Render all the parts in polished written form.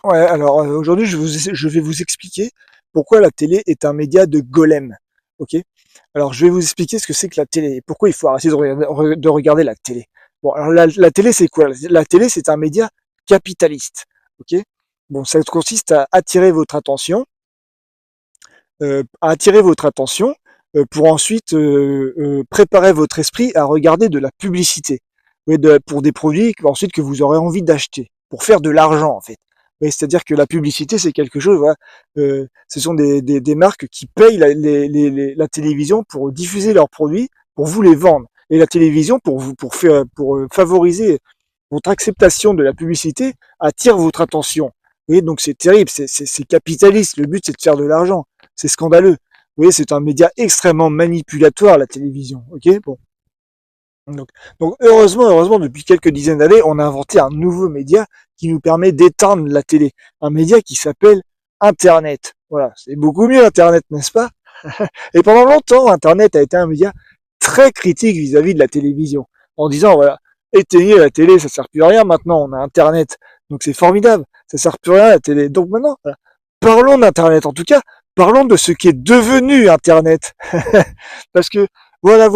Ouais, alors aujourd'hui, je vais vous expliquer pourquoi la télé est un média de golem. Ok? Alors, je vais vous expliquer ce que c'est que la télé et pourquoi il faut arrêter de regarder la télé. Bon, alors la télé, c'est quoi? La télé, c'est un média capitaliste. Ok? Bon, ça consiste à attirer votre attention, pour ensuite préparer votre esprit à regarder de la publicité, ouais, pour des produits ensuite que vous aurez envie d'acheter, pour faire de l'argent en fait. Ouais, c'est-à-dire que la publicité c'est quelque chose, voilà, ce sont des marques qui payent la télévision pour diffuser leurs produits, pour vous les vendre, et la télévision pour favoriser votre acceptation de la publicité attire votre attention. Vous voyez, donc c'est terrible, c'est capitaliste. Le but c'est de faire de l'argent. C'est scandaleux. Vous voyez, c'est un média extrêmement manipulatoire, la télévision. Ok, bon. Donc, heureusement, depuis quelques dizaines d'années, on a inventé un nouveau média qui nous permet d'éteindre la télé. Un média qui s'appelle Internet. Voilà, c'est beaucoup mieux Internet, n'est-ce pas? Et pendant longtemps, Internet a été un média très critique vis-à-vis de la télévision, en disant, voilà, éteignez la télé, ça sert plus à rien, maintenant on a Internet. Donc c'est formidable, ça sert plus à rien la télé. Donc maintenant, voilà, parlons d'Internet, en tout cas, parlons de ce qui est devenu Internet. Parce que, voilà.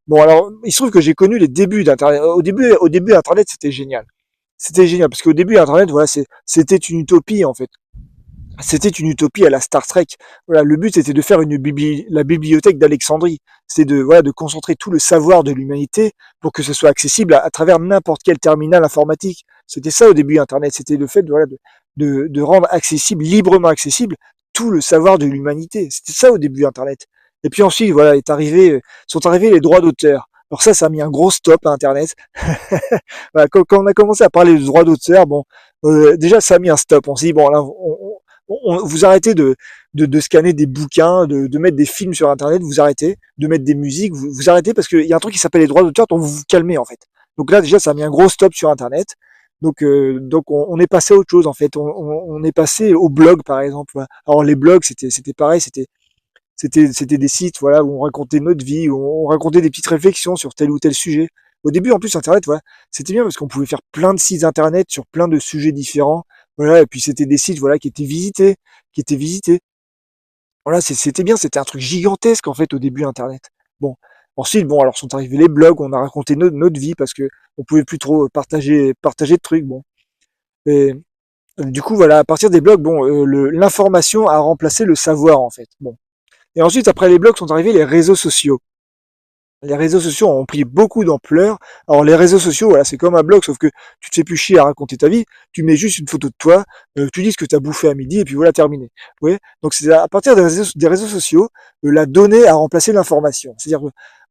Bon, alors, il se trouve que j'ai connu les débuts d'Internet. Au début, Internet, c'était génial. C'était génial, parce qu'au début, Internet, voilà, c'était une utopie, en fait. C'était une utopie à la Star Trek. Voilà, le but c'était de faire la bibliothèque d'Alexandrie. C'est de concentrer tout le savoir de l'humanité pour que ce soit accessible à travers n'importe quel terminal informatique. C'était ça au début Internet. C'était le fait de rendre accessible, librement accessible, tout le savoir de l'humanité. C'était ça au début Internet. Et puis ensuite, voilà, sont arrivés les droits d'auteur. Alors ça a mis un gros stop à Internet. Voilà, quand on a commencé à parler de droits d'auteur, bon, déjà ça a mis un stop. On s'est dit bon, là, vous arrêtez de scanner des bouquins, de mettre des films sur Internet, vous arrêtez, de mettre des musiques, vous arrêtez parce qu'il y a un truc qui s'appelle les droits d'auteur dont vous vous calmez en fait. Donc là déjà ça a mis un gros stop sur Internet. Donc on est passé à autre chose en fait. On est passé au blog par exemple. Voilà. Alors les blogs c'était pareil, c'était des sites voilà où on racontait notre vie, où on racontait des petites réflexions sur tel ou tel sujet. Au début, en plus, Internet, voilà, c'était bien parce qu'on pouvait faire plein de sites Internet sur plein de sujets différents. Voilà, et puis c'était des sites voilà qui étaient visités. Voilà, c'était bien, c'était un truc gigantesque en fait au début Internet. Bon, ensuite, bon, alors sont arrivés les blogs, on a raconté notre vie parce que on pouvait plus trop partager de trucs. Bon, et du coup, voilà, à partir des blogs, bon, l'information a remplacé le savoir en fait. Bon. Et ensuite, après les blogs, sont arrivés les réseaux sociaux. Les réseaux sociaux ont pris beaucoup d'ampleur. Alors les réseaux sociaux, voilà, c'est comme un blog, sauf que tu te fais plus chier à raconter ta vie, tu mets juste une photo de toi, tu dis ce que tu as bouffé à midi, et puis voilà, terminé. Vous voyez. Donc c'est à partir des réseaux sociaux, la donnée a remplacé l'information. C'est-à-dire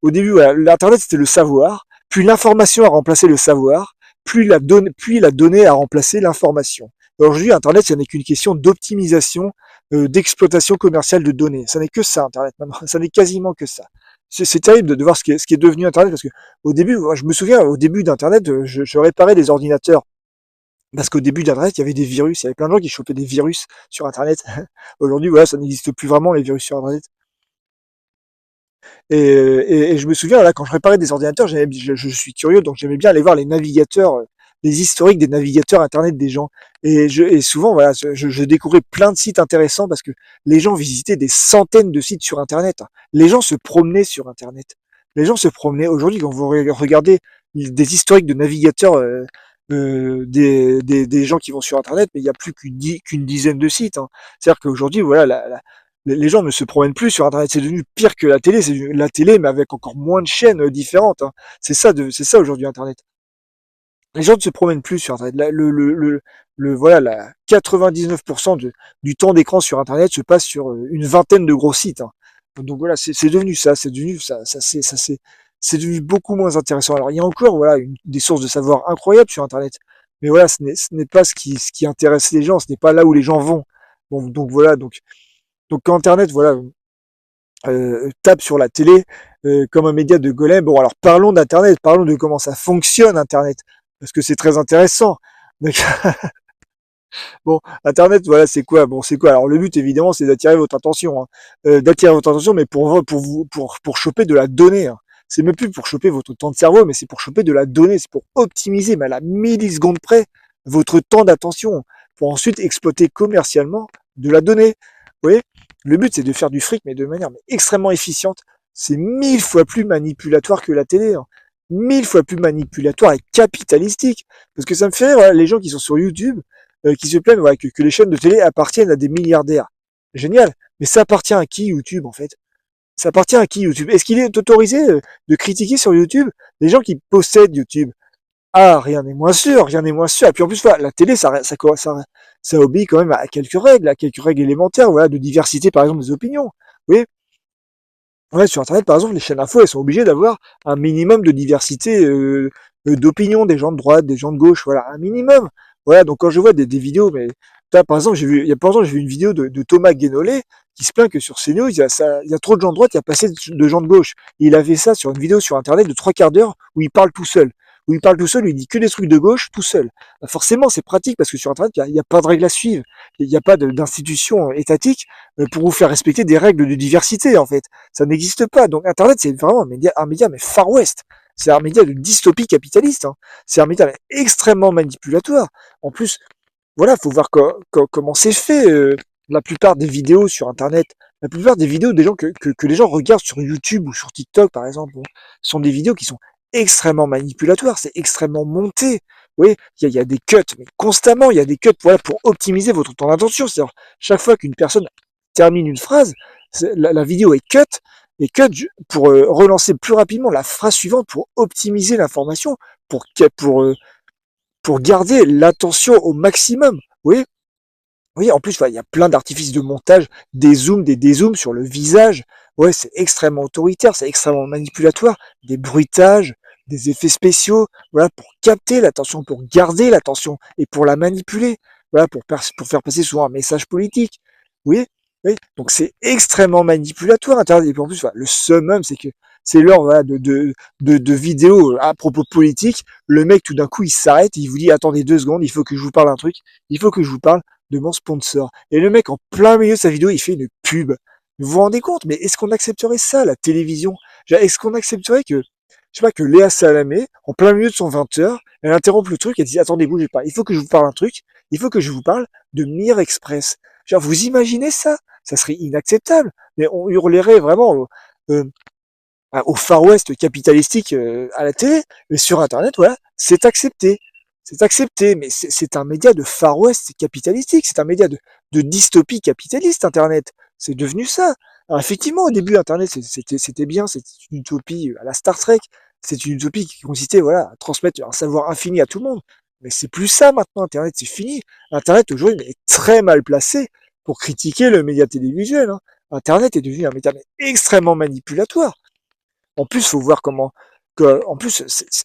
au début, voilà, l'Internet c'était le savoir, puis l'information a remplacé le savoir, puis la donnée a remplacé l'information. Aujourd'hui, Internet, ça n'est qu'une question d'optimisation, d'exploitation commerciale de données. Ça n'est que ça, Internet, maintenant. Ça n'est quasiment que ça. C'est terrible de voir ce qui est devenu Internet parce que au début, moi, je me souviens, au début d'Internet, je réparais des ordinateurs parce qu'au début d'Internet, il y avait des virus, il y avait plein de gens qui chopaient des virus sur Internet. Aujourd'hui, voilà, ça n'existe plus vraiment les virus sur Internet. Et je me souviens là, quand je réparais des ordinateurs, je suis curieux, donc j'aimais bien aller voir les navigateurs, les historiques des navigateurs Internet des gens. Et souvent, voilà, je découvrais plein de sites intéressants parce que les gens visitaient des centaines de sites sur Internet, hein. Les gens se promenaient sur Internet. Les gens se promenaient. Aujourd'hui, quand vous regardez des historiques de navigateurs, des gens qui vont sur Internet, mais il n'y a plus qu'une dizaine de sites, hein. C'est-à-dire qu'aujourd'hui, voilà, les gens ne se promènent plus sur Internet. C'est devenu pire que la télé. C'est la télé, mais avec encore moins de chaînes différentes, hein. C'est ça aujourd'hui Internet. Les gens ne se promènent plus sur Internet. Voilà, 99% du temps d'écran sur Internet se passe sur une vingtaine de gros sites, hein. Donc voilà, c'est devenu ça. C'est devenu c'est devenu beaucoup moins intéressant. Alors il y a encore voilà des sources de savoir incroyables sur Internet, mais voilà, ce n'est pas ce qui intéresse les gens. Ce n'est pas là où les gens vont. Bon, donc voilà, donc quand Internet voilà tape sur la télé comme un média de golem. Bon, alors parlons d'Internet, parlons de comment ça fonctionne Internet, parce que c'est très intéressant. Donc, bon, Internet, voilà, c'est quoi? Bon, c'est quoi? Alors le but évidemment, c'est d'attirer votre attention, hein. D'attirer votre attention, mais pour choper de la donnée, hein. C'est même plus pour choper votre temps de cerveau, mais c'est pour choper de la donnée, c'est pour optimiser, mais à la milliseconde près, votre temps d'attention. pour ensuite exploiter commercialement de la donnée. Vous voyez, le but c'est de faire du fric, mais de manière extrêmement efficiente. C'est 1000 fois plus manipulatoire que la télé, hein. 1000 fois plus manipulatoire et capitalistique. Parce que ça me fait rire, voilà, les gens qui sont sur YouTube, qui se plaignent voilà, que les chaînes de télé appartiennent à des milliardaires. Génial. Mais ça appartient à qui YouTube en fait? Ça appartient à qui YouTube? Est-ce qu'il est autorisé de critiquer sur YouTube les gens qui possèdent YouTube? Ah, rien n'est moins sûr, rien n'est moins sûr. Et puis en plus, voilà, la télé, ça obéit quand même à quelques règles élémentaires, voilà, de diversité, par exemple, des opinions. Vous voyez, ouais, sur Internet, par exemple, les chaînes info, elles sont obligées d'avoir un minimum de diversité d'opinion, des gens de droite, des gens de gauche, voilà, un minimum. Voilà, donc quand je vois des vidéos, mais là, par exemple, il y a pas longtemps, j'ai vu une vidéo de Thomas Guénolé qui se plaint que sur CNews, il y a trop de gens de droite, il y a pas assez de gens de gauche. Et il avait ça sur une vidéo sur Internet de 3 quarts d'heure où il parle tout seul. Où il parle tout seul, où il dit que des trucs de gauche tout seul. Bah, forcément, c'est pratique parce que sur Internet, il y a pas de règles à suivre. Il n'y a pas d'institution étatique pour vous faire respecter des règles de diversité, en fait. Ça n'existe pas. Donc Internet, c'est vraiment un média mais Far West. C'est un média de dystopie capitaliste, hein. C'est un média extrêmement manipulatoire. En plus, voilà, faut voir comment c'est fait. La plupart des vidéos sur Internet, la plupart des vidéos des gens que les gens regardent sur YouTube ou sur TikTok, par exemple, bon, sont des vidéos qui sont extrêmement manipulatoires. C'est extrêmement monté. Oui, il y a des cuts, mais constamment, il y a des cuts voilà, pour optimiser votre temps d'attention. C'est-à-dire, chaque fois qu'une personne termine une phrase, la vidéo est pour relancer plus rapidement la phrase suivante, pour optimiser l'information, pour, pour garder l'attention au maximum. Oui, oui, en plus, il y a plein d'artifices de montage, des zooms, des dézooms sur le visage. Ouais, c'est extrêmement autoritaire, c'est extrêmement manipulatoire, des bruitages, des effets spéciaux, voilà, pour capter l'attention, pour garder l'attention et pour la manipuler, voilà, pour faire passer souvent un message politique. Oui, oui. Donc c'est extrêmement manipulatoire Internet. Et puis en plus, voilà, le summum, c'est que c'est l'heure voilà, de vidéos à propos politique. Le mec, tout d'un coup, il s'arrête, il vous dit, attendez 2 secondes, il faut que je vous parle d'un truc, il faut que je vous parle de mon sponsor. Et le mec, en plein milieu de sa vidéo, il fait une pub. Vous vous rendez compte? Mais est-ce qu'on accepterait ça, la télévision? Est-ce qu'on accepterait que, je sais pas, que Léa Salamé, en plein milieu de son 20h, elle interrompt le truc, elle dit, attendez, bougez pas, il faut que je vous parle d'un truc, il faut que je vous parle de Mir Express. Genre, vous imaginez ça? Ça serait inacceptable. Mais on hurlerait vraiment euh, au Far West capitalistique à la télé, mais sur Internet, voilà, c'est accepté. C'est accepté, mais c'est un média de Far West capitalistique, c'est un média de dystopie capitaliste, Internet. C'est devenu ça. Alors effectivement, au début, Internet, c'était bien, c'était une utopie à la Star Trek, c'est une utopie qui consistait voilà, à transmettre un savoir infini à tout le monde. Mais c'est plus ça maintenant, Internet, c'est fini. Internet, aujourd'hui, est très mal placé pour critiquer le média télévisuel, hein. Internet est devenu un média extrêmement manipulatoire. En plus, faut voir en plus,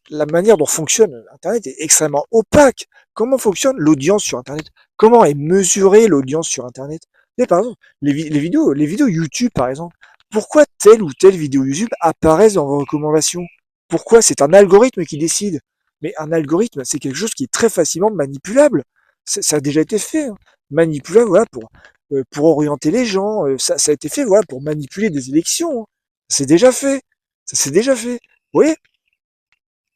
la manière dont fonctionne Internet est extrêmement opaque. Comment fonctionne l'audience sur Internet? Comment est mesurée l'audience sur Internet? Et par exemple, les vidéos YouTube, par exemple. Pourquoi telle ou telle vidéo YouTube apparaissent dans vos recommandations? Pourquoi? C'est un algorithme qui décide. Mais un algorithme, c'est quelque chose qui est très facilement manipulable. Ça a déjà été fait, hein. Manipulable, voilà, pour orienter les gens. Ça a été fait, voilà, pour manipuler des élections, hein. C'est déjà fait. Ça s'est déjà fait. Vous voyez?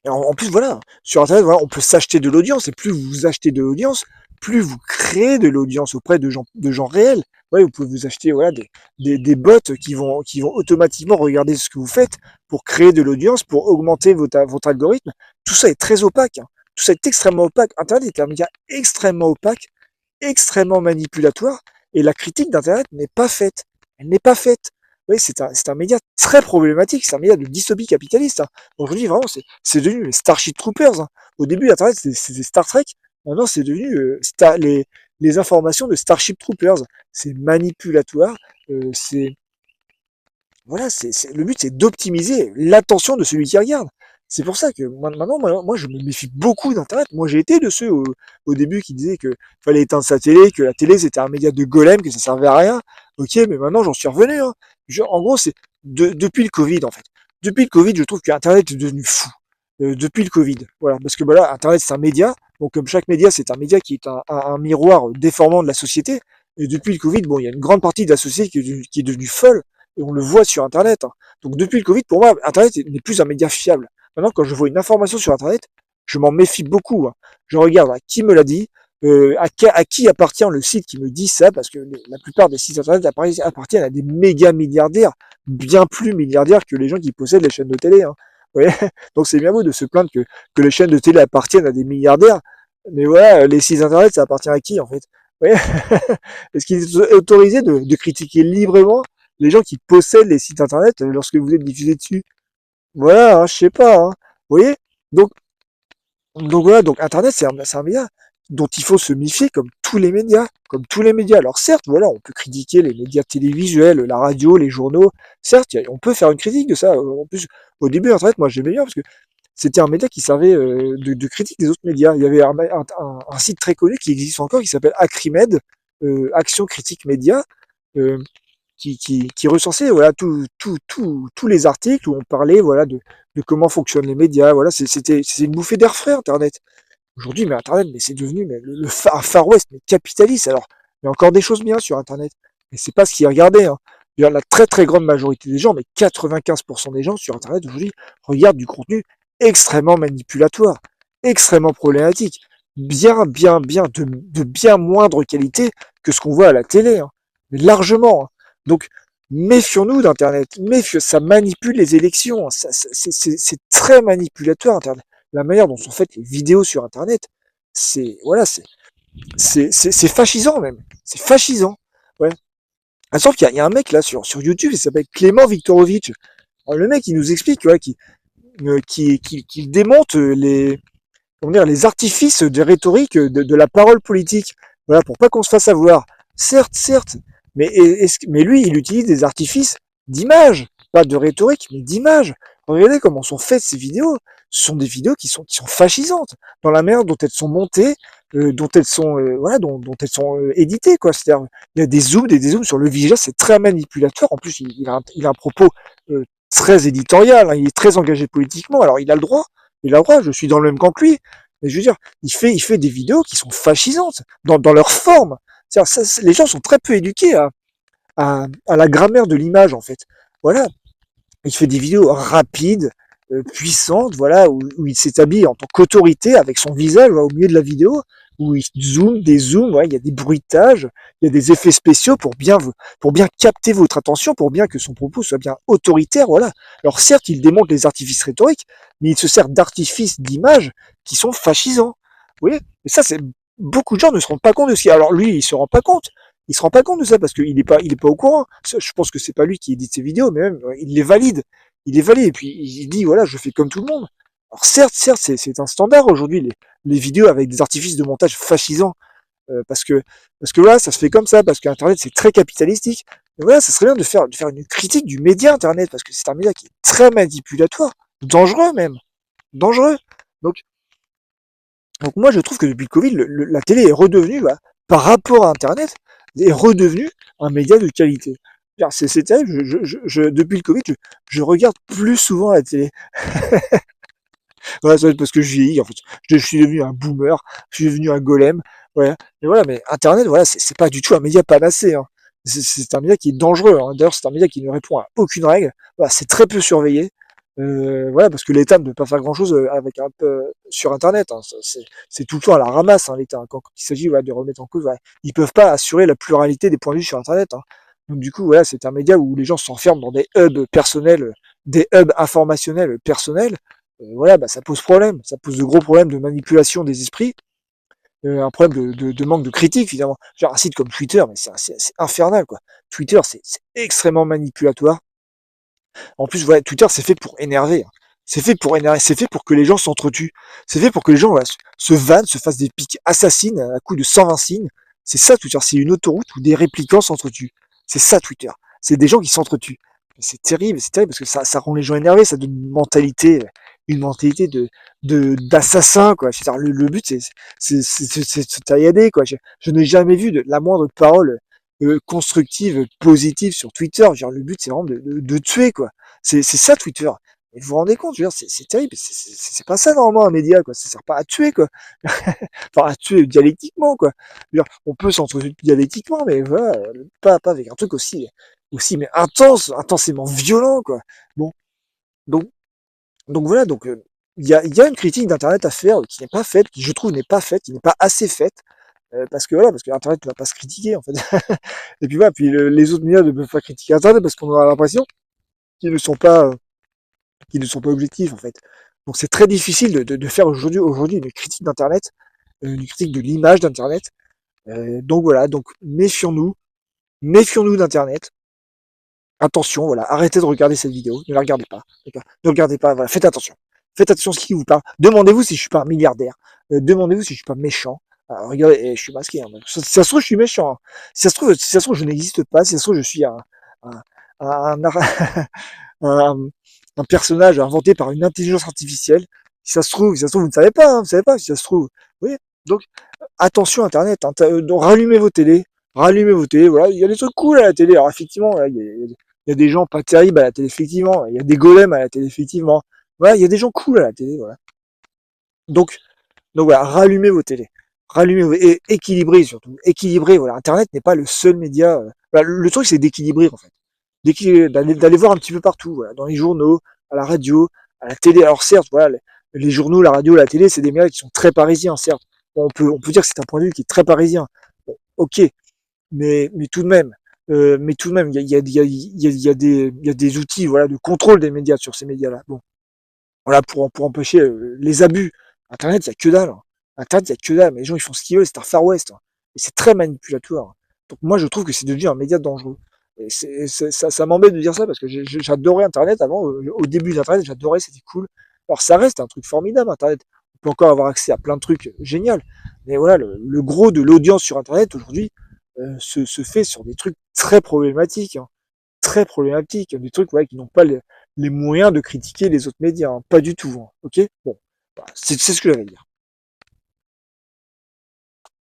Et en plus, voilà, sur Internet, voilà, on peut s'acheter de l'audience. Et plus vous achetez de l'audience, plus vous créez de l'audience auprès de gens réels. Ouais, vous pouvez vous acheter voilà, des bots qui vont automatiquement regarder ce que vous faites pour créer de l'audience, pour augmenter votre algorithme. Tout ça est très opaque, hein. Tout ça est extrêmement opaque. Internet est un média extrêmement opaque, extrêmement manipulatoire. Et la critique d'Internet n'est pas faite. Elle n'est pas faite. Oui, c'est un média très problématique, c'est un média de dystopie capitaliste, hein. Aujourd'hui, vraiment, c'est devenu les Starship Troopers, hein. Au début, Internet, c'était Star Trek. Maintenant, c'est devenu les informations de Starship Troopers. C'est manipulatoire. C'est voilà, le but, c'est d'optimiser l'attention de celui qui regarde. C'est pour ça que maintenant, moi, je me méfie beaucoup d'Internet. Moi, j'ai été de ceux au début qui disaient que fallait éteindre sa télé, que la télé c'était un média de golem, que ça servait à rien. Ok, mais maintenant, j'en suis revenu, hein. En gros, c'est depuis le Covid, en fait. Depuis le Covid, je trouve que Internet est devenu fou. Depuis le Covid, voilà, parce que voilà, Internet c'est un média. Donc, comme chaque média, c'est un média qui est un miroir déformant de la société. Et depuis le Covid, bon, il y a une grande partie de la société qui est devenue folle. Et on le voit sur Internet, hein. Donc depuis le Covid, pour moi, Internet n'est plus un média fiable. Maintenant, quand je vois une information sur Internet, je m'en méfie beaucoup, hein. Je regarde qui me l'a dit, À qui appartient le site qui me dit ça? Parce que la plupart des sites internet appartiennent à des méga milliardaires, bien plus milliardaires que les gens qui possèdent les chaînes de télé. Hein. Vous voyez. Donc c'est bien beau de se plaindre que les chaînes de télé appartiennent à des milliardaires, mais voilà, les sites internet, ça appartient à qui en fait? Vous voyez. Est-ce qu'il est autorisé de critiquer librement les gens qui possèdent les sites internet lorsque vous êtes diffusé dessus? Voilà, hein, je sais pas. Hein. Vous voyez. Donc voilà, donc Internet, c'est un média dont il faut se méfier comme tous les médias, comme tous les médias. Alors certes, voilà, on peut critiquer les médias télévisuels, la radio, les journaux. Certes, on peut faire une critique de ça. En plus, au début, Internet, moi, j'aimais bien parce que c'était un média qui servait de critique des autres médias. Il y avait un site très connu qui existe encore, qui s'appelle Acrimed, Action Critique Média, euh, qui recensait voilà tous les articles où on parlait voilà de comment fonctionnent les médias. Voilà, c'est une bouffée d'air frais Internet. Aujourd'hui, mais Internet, mais c'est devenu mais un Far West, mais capitaliste. Alors, il y a encore des choses bien sur Internet, mais c'est pas ce qui est regardé. Hein. Il y a la très très grande majorité des gens, mais 95% des gens sur Internet aujourd'hui regardent du contenu extrêmement manipulatoire, extrêmement problématique, bien de bien moindre qualité que ce qu'on voit à la télé, hein. Mais largement. Hein. Donc, méfions-nous d'Internet. Ça manipule les élections. Hein. C'est très manipulateur Internet. La manière dont sont faites les vidéos sur Internet, c'est voilà, c'est fascisant même. C'est fascisant. Ouais. Sauf qu'il y a un mec là sur YouTube, il s'appelle Clément Viktorovitch. Alors, le mec, il nous explique, ouais, qui démonte les, comment dire, les artifices de rhétorique de la parole politique. Voilà, pour pas qu'on se fasse avoir. Certes, mais lui, il utilise des artifices d'image, pas de rhétorique, mais d'image. Regardez comment sont faites ces vidéos. Ce sont des vidéos qui sont fascisantes dans la manière dont elles sont montées, dont elles sont, voilà, dont elles sont éditées, quoi. C'est-à-dire, il y a des zooms sur le visage, c'est très manipulateur. En plus, il a un propos très éditorial, hein, il est très engagé politiquement. Alors, il a le droit. Je suis dans le même camp que lui. Mais je veux dire, il fait des vidéos qui sont fascisantes dans leur forme. Les gens sont très peu éduqués à la grammaire de l'image, en fait. Voilà. Il fait des vidéos rapides, puissantes, voilà, où il s'établit en tant qu'autorité avec son visage voilà, au milieu de la vidéo, où il zoome, dézoome, voilà, il y a des bruitages, il y a des effets spéciaux pour bien capter votre attention, pour bien que son propos soit bien autoritaire, voilà. Alors certes, il démontre les artifices rhétoriques, mais il se sert d'artifices d'images qui sont fascisants. Vous voyez. Et ça, c'est beaucoup de gens ne se rendent pas compte de ce qu'il y a. Alors lui, il se rend pas compte. Il se rend pas compte de ça parce qu'il est pas au courant. Je pense que c'est pas lui qui édite ses vidéos, mais même il les valide. Il les valide et puis il dit voilà, je fais comme tout le monde. Alors certes, c'est un standard aujourd'hui les vidéos avec des artifices de montage fascisants parce que là, ça se fait comme ça parce qu'Internet c'est très capitalistique. Mais voilà, ça serait bien de faire une critique du média Internet parce que c'est un média qui est très manipulatoire, dangereux même, dangereux. Donc moi, je trouve que depuis le Covid, la télé est redevenue, bah, par rapport à Internet, est redevenue un média de qualité. C'est terrible. Depuis le Covid, je regarde plus souvent la télé. Voilà, ça va être parce que je vieillis, en fait. Je suis devenu un boomer, je suis devenu un golem. Ouais. Mais voilà, mais Internet, voilà, c'est pas du tout un média panacé. Hein. C'est un média qui est dangereux. Hein. D'ailleurs, c'est un média qui ne répond à aucune règle. Voilà, c'est très peu surveillé. Voilà, parce que l'État ne peut pas faire grand-chose avec un peu sur Internet. Hein. C'est tout le temps à la ramasse, hein, l'État. Hein. Quand il s'agit voilà, de remettre en cause, voilà. Ils peuvent pas assurer la pluralité des points de vue sur Internet. Hein. Donc du coup, voilà, c'est un média où les gens s'enferment dans des hubs personnels, des hubs informationnels personnels. Voilà, bah, ça pose problème. Ça pose de gros problèmes de manipulation des esprits. Un problème de manque de critique, finalement. Genre un site comme Twitter, mais c'est infernal, quoi. Twitter, c'est extrêmement manipulatoire. En plus, voilà, Twitter, c'est fait pour énerver. Hein. C'est fait pour énerver, c'est fait pour que les gens s'entretuent. C'est fait pour que les gens voilà, se vannent, se fassent des piques assassines à coup de 120 signes. C'est ça Twitter, c'est une autoroute où des répliquants s'entretuent. C'est ça Twitter. C'est des gens qui s'entretuent. C'est terrible parce que ça rend les gens énervés, ça donne une mentalité d'assassin quoi. C'est-à-dire, le but c'est de se taillader quoi. Je n'ai jamais vu de la moindre parole constructive, positive sur Twitter. Genre, le but c'est vraiment de tuer quoi. C'est ça Twitter. Et vous vous rendez compte, je veux dire, c'est terrible. C'est pas ça normalement un média quoi. Ça sert pas à tuer quoi. Enfin à tuer dialectiquement quoi. Je veux dire, on peut s'entretuer dialectiquement, mais voilà, pas avec un truc aussi mais intensément violent quoi. Bon, donc voilà, il y a une critique d'internet à faire qui n'est pas faite, qui je trouve n'est pas faite, qui n'est pas assez faite. parce que voilà, parce que Internet ne va pas se critiquer en fait. Et puis voilà, puis les autres médias ne peuvent pas critiquer Internet parce qu'on aura l'impression qu'ils ne sont pas qui ne sont pas objectifs en fait. Donc c'est très difficile de faire aujourd'hui une critique d'Internet, une critique de l'image d'Internet. Donc voilà, donc méfions-nous d'Internet. Attention, voilà, arrêtez de regarder cette vidéo, ne la regardez pas, d'accord. Ne regardez pas, voilà, faites attention. Faites attention à ce qui vous parle. Demandez-vous si je suis pas un milliardaire. Demandez-vous si je suis pas méchant. Alors, regardez, je suis masqué. Hein. Si ça se trouve, je suis méchant. Hein. Si ça se trouve, je n'existe pas. Si ça se trouve, je suis un, un, un, un personnage inventé par une intelligence artificielle. Si ça se trouve, vous ne savez pas, hein, vous savez pas, si ça se trouve. Vous voyez. Donc, attention Internet, hein, donc rallumez vos télés, voilà, il y a des trucs cool à la télé, alors effectivement, voilà, il y a des gens pas terribles à la télé, effectivement, il y a des golems à la télé, effectivement, voilà, il y a des gens cool à la télé, voilà. Donc, donc voilà, rallumez vos télés, et équilibrez surtout, équilibrez, voilà, Internet n'est pas le seul média, voilà, le truc c'est d'équilibrer en fait, d'aller voir un petit peu partout, voilà, dans les journaux, à la radio, à la télé. Alors certes, voilà, les journaux, la radio, la télé, c'est des médias qui sont très parisiens, certes. Bon, on peut dire que c'est un point de vue qui est très parisien. Bon, ok, mais tout de même, il y a des outils, voilà, de contrôle des médias sur ces médias-là. Bon, voilà, pour empêcher les abus. Internet, il y a que dalle. Hein. Internet, il y a que dalle. Mais les gens, ils font ce qu'ils veulent. C'est un Far West. Hein. Et c'est très manipulatoire. Donc moi, je trouve que c'est devenu un média dangereux. Et ça m'embête de dire ça parce que j'adorais Internet avant. Au début d'Internet, j'adorais, c'était cool. Alors ça reste un truc formidable, Internet. On peut encore avoir accès à plein de trucs géniaux. Mais voilà, le gros de l'audience sur Internet aujourd'hui se fait sur des trucs très problématiques. Hein, très problématiques, des trucs ouais, qui n'ont pas les moyens de critiquer les autres médias, hein, pas du tout. Hein, ok. Bon, bah, c'est ce que j'avais à dire.